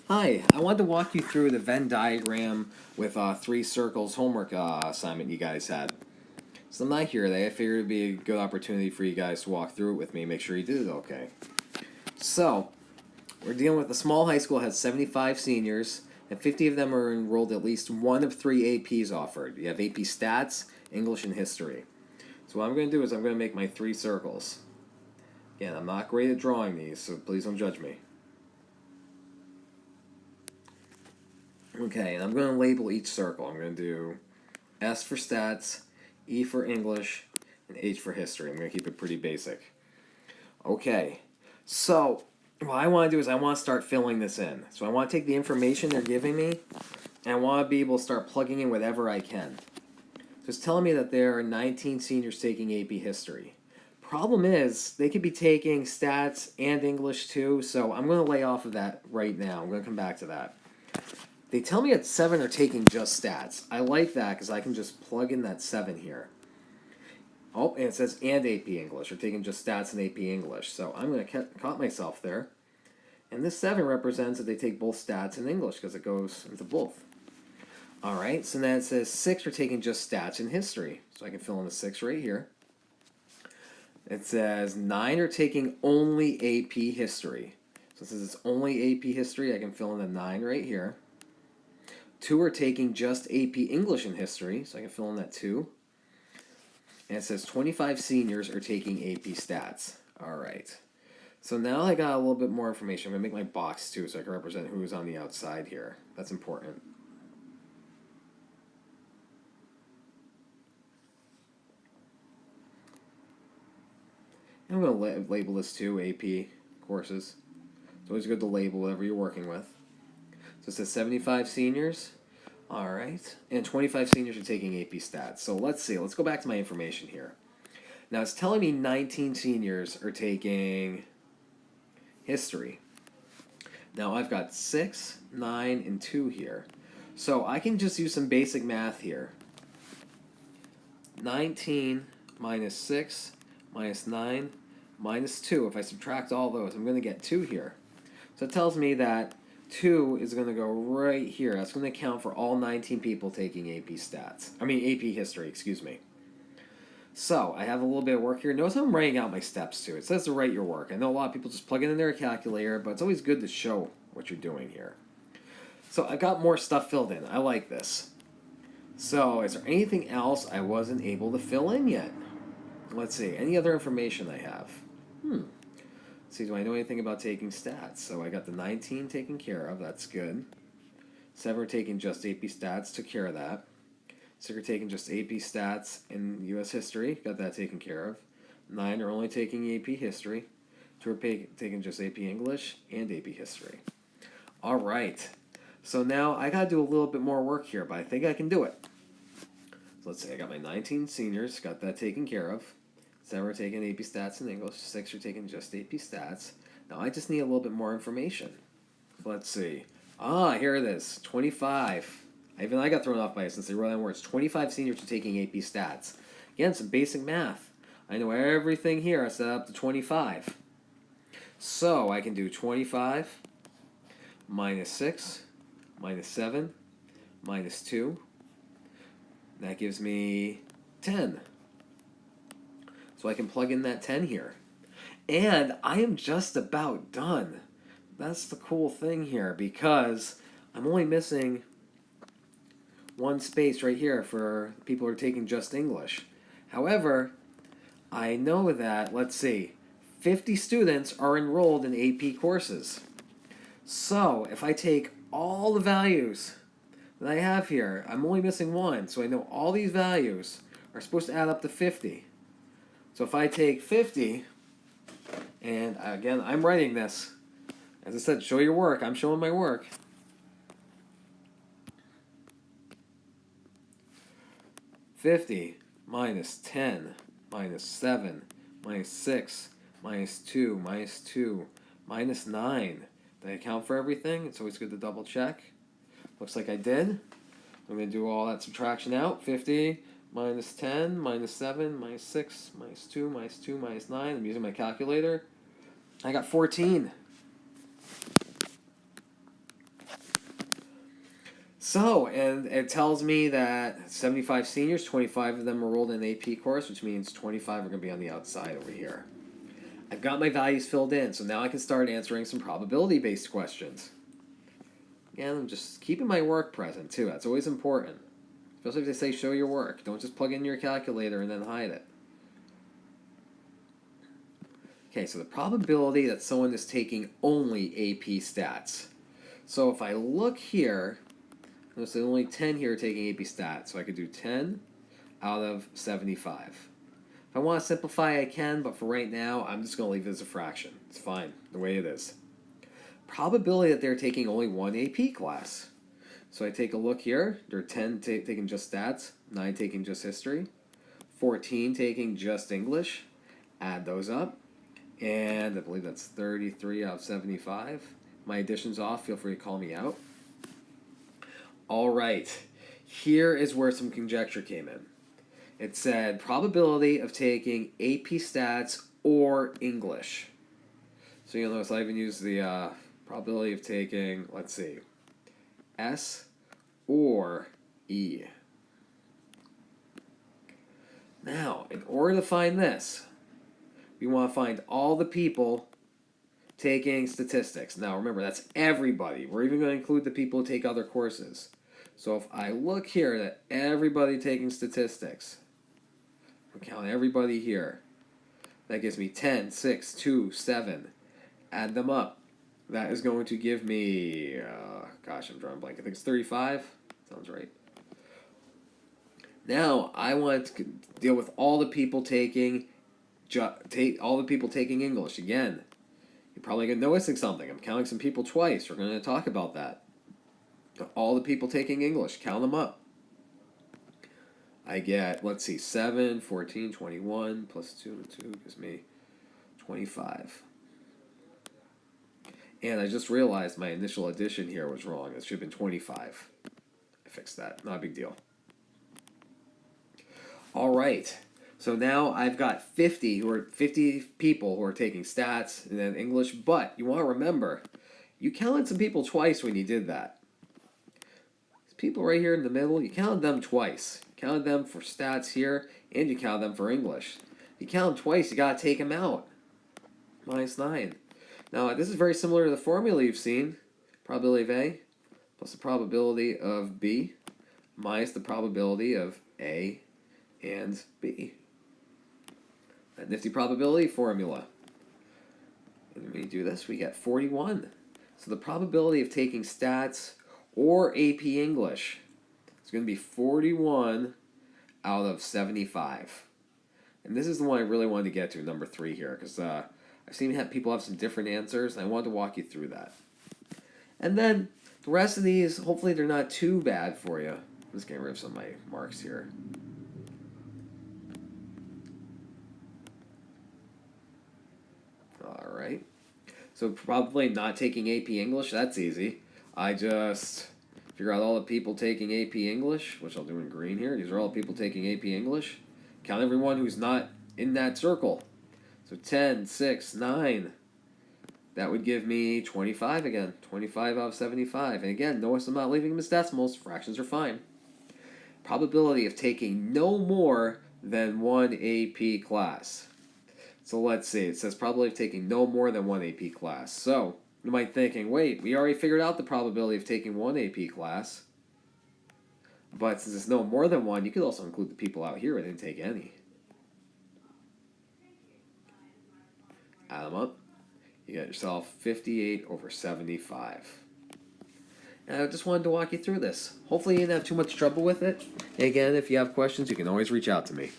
Hi, I wanted to walk you through the Venn diagram with three circles homework assignment you guys had. So I'm not here today. I figured it'd be a good opportunity for you guys to walk through it with me, make sure you did it okay. So, we're dealing with a small high school that has 75 seniors, and 50 of them are enrolled at least one of three APs offered. You have AP Stats, English, and History. So what I'm going to do is I'm going to make my three circles. Again, I'm not great at drawing these, so please don't judge me. Okay, and I'm going to label each circle. I'm going to do S for stats, E for English, and H for history. I'm going to keep it pretty basic. Okay, so what I want to do is I want to start filling this in. So I want to take the information they're giving me, and I want to be able to start plugging in whatever I can. So it's telling me that there are 19 seniors taking AP history. Problem is, they could be taking stats and English too, so I'm going to lay off of that right now. I'm going to come back to that. They tell me that 7 are taking just stats. I like that because I can just plug in that 7 here. Oh, and it says and AP English. They're taking just stats and AP English. So I'm going to caught myself there. And this 7 represents that they take both stats and English because it goes into both. Alright, so then it says 6 are taking just stats and history. So I can fill in the 6 right here. It says 9 are taking only AP history. So since it's only AP history, I can fill in the 9 right here. 2 are taking just AP English and History, so I can fill in that 2. And it says 25 seniors are taking AP Stats. Alright. So now I got a little bit more information. I'm going to make my box too so I can represent who's on the outside here. That's important. And I'm going to label this too, AP courses. It's always good to label whatever you're working with. So it says 75 seniors. Alright. And 25 seniors are taking AP Stats. So let's see. Let's go back to my information here. Now it's telling me 19 seniors are taking history. Now I've got 6, 9, and 2 here. So I can just use some basic math here. 19 minus 6 minus 9 minus 2. If I subtract all those, I'm going to get 2 here. So it tells me that 2 is going to go right here. That's going to count for all 19 people taking AP Stats. I mean AP History, excuse me. So I have a little bit of work here. Notice I'm writing out my steps too. It says to write your work. I know a lot of people just plug it in their calculator, but it's always good to show what you're doing here. So I got more stuff filled in. I like this. So is there anything else I wasn't able to fill in yet? Let's see. Any other information I have? Let's see, do I know anything about taking stats? So I got the 19 taken care of. That's good. 7 are taking just AP Stats. Took care of that. 6 are taking just AP Stats and U.S. History. Got that taken care of. 9 are only taking AP History. 2 are taking just AP English and AP History. All right. So now I got to do a little bit more work here, but I think I can do it. So let's say I got my 19 seniors. Got that taken care of. 7 are taking AP Stats and English. 6 are taking just AP Stats. Now I just need a little bit more information. Let's see. Here it is. 25. Even I got thrown off by it since they wrote down words. 25 seniors are taking AP Stats. Again, some basic math. I know everything here. I set up to 25. So I can do 25 minus 6 minus 7 minus 2. That gives me 10. So I can plug in that 10 here. And I am just about done. That's the cool thing here because I'm only missing one space right here for people who are taking just English. However, I know that, let's see, 50 students are enrolled in AP courses. So if I take all the values that I have here, I'm only missing one. So I know all these values are supposed to add up to 50. So if I take 50, and again, I'm writing this. As I said, show your work. I'm showing my work. $50 minus 10 minus 7 minus 6 minus 2 minus 2 minus 9. Did I account for everything? It's always good to double check. Looks like I did. I'm going to do all that subtraction out. 50 minus 10, minus 7, minus 6, minus 2, minus 2, minus 9. I'm using my calculator. I got 14. So, and it tells me that 75 seniors, 25 of them enrolled in an AP course, which means 25 are going to be on the outside over here. I've got my values filled in, so now I can start answering some probability-based questions. Again, I'm just keeping my work present, too. That's always important. Especially if they say show your work. Don't just plug in your calculator and then hide it. Okay, so the probability that someone is taking only AP stats. So if I look here, there's only 10 here taking AP stats, so I could do 10 out of 75. If I want to simplify, I can, but for right now, I'm just going to leave it as a fraction. It's fine, the way it is. Probability that they're taking only one AP class. So I take a look here. There are 10 taking just stats, 9 taking just history, 14 taking just English. Add those up, and I believe that's 33 out of 75. My addition's off. Feel free to call me out. All right, here is where some conjecture came in. It said probability of taking AP Stats or English. So you'll notice I even used the probability of taking, let's see, S or E. Now, in order to find this, we want to find all the people taking statistics. Now remember, that's everybody. We're even going to include the people who take other courses. So if I look here at everybody taking statistics, we'll count everybody here. That gives me 10, 6, 2, 7. Add them up. That is going to give me, gosh, I'm drawing a blank. I think it's 35. Sounds right. Now I want to deal with all the people taking English. Again, you're probably going to noticing something. I'm counting some people twice. We're going to talk about that. All the people taking English, count them up. I get, let's see, 7, 14, 21, plus 2 and 2 gives me 25. And I just realized my initial addition here was wrong. It should have been 25. I fixed that. Not a big deal. All right. So now I've got 50 people who are taking stats and then English. But you want to remember, you counted some people twice when you did that. These people right here in the middle, you counted them twice. You counted them for stats here, and you counted them for English. If you count them twice, you got to take them out. Minus 9. Now, this is very similar to the formula you've seen. Probability of A plus the probability of B minus the probability of A and B. That nifty probability formula. And when we do this, we get 41. So the probability of taking stats or AP English is going to be 41 out of 75. And this is the one I really wanted to get to, number 3 here, because I've seen people have some different answers, and I wanted to walk you through that. And then the rest of these, hopefully they're not too bad for you. I'm just getting rid of some of my marks here. All right. So probably not taking AP English, that's easy. I just figure out all the people taking AP English, which I'll do in green here. These are all the people taking AP English. Count everyone who's not in that circle. So 10, 6, 9. That would give me 25 again. 25 out of 75. And again, notice I'm not leaving them as decimals. Fractions are fine. Probability of taking no more than one AP class. So let's see. It says probability of taking no more than one AP class. So you might be thinking, wait, we already figured out the probability of taking one AP class. But since it's no more than one, you could also include the people out here who didn't take any. Add them up. You got yourself 58 over 75. And I just wanted to walk you through this. Hopefully you didn't have too much trouble with it. And again, if you have questions, you can always reach out to me.